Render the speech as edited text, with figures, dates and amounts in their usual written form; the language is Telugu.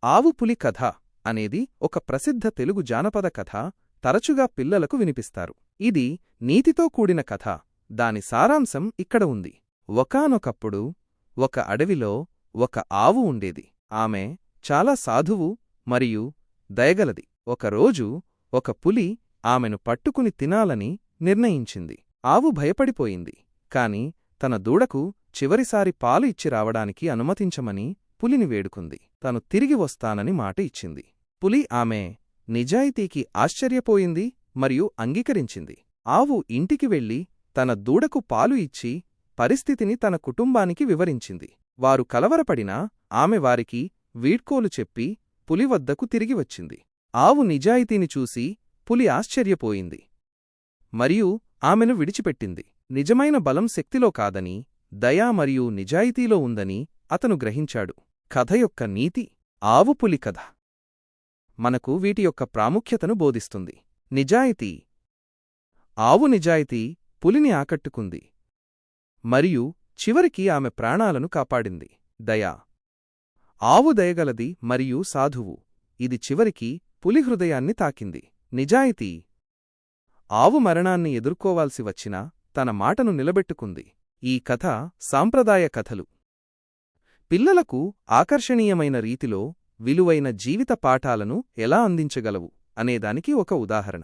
ఆవు పులి కథ అనేది ఒక ప్రసిద్ధ తెలుగు జానపద కథ. తరచుగా పిల్లలకు వినిపిస్తారు. ఇది నీతితో కూడిన కథ. దాని సారాంశం ఇక్కడ ఉంది. ఒకానొకప్పుడు ఒక అడవిలో ఒక ఆవు ఉండేది. ఆమె చాలా సాధువు మరియు దయగలది. ఒకరోజు ఒక పులి ఆమెను పట్టుకుని తినాలని నిర్ణయించింది. ఆవు భయపడిపోయింది, కాని తన దూడకు చివరిసారి పాలు ఇచ్చి రావడానికి అనుమతించమని పులిని వేడుకుంది. తను తిరిగి వస్తానని మాట ఇచ్చింది. పులి ఆమె నిజాయితీకి ఆశ్చర్యపోయింది మరియు అంగీకరించింది. ఆవు ఇంటికి వెళ్లి తన దూడకు పాలు ఇచ్చి పరిస్థితిని తన కుటుంబానికి వివరించింది. వారు కలవరపడినా ఆమె వారికి వీడ్కోలు చెప్పి పులి వద్దకు తిరిగి వచ్చింది. ఆవు నిజాయితీని చూసి పులి ఆశ్చర్యపోయింది మరియు ఆమెను విడిచిపెట్టింది. నిజమైన బలం శక్తిలో కాదని, దయ మరియు నిజాయితీలో ఉందని అతను గ్రహించాడు. కథ యొక్క నీతి: ఆవు పులి కథ మనకు వీటి యొక్క ప్రాముఖ్యతను బోధిస్తుంది. నిజాయితీ: ఆవు నిజాయితీ పులిని ఆకట్టుకుంది మరియు చివరికి ఆమె ప్రాణాలను కాపాడింది. దయ: ఆవు దయగలది మరియు సాధువు. ఇది చివరికి పులి హృదయాన్ని తాకింది. నిజాయితీ: ఆవు మరణాన్ని ఎదుర్కోవాల్సి వచ్చినా తన మాటను నిలబెట్టుకుంది. ఈ కథ సాంప్రదాయ కథలు పిల్లలకు ఆకర్షణీయమైన రీతిలో విలువైన జీవిత పాఠాలను ఎలా అందించగలవు అనేదానికి ఒక ఉదాహరణ.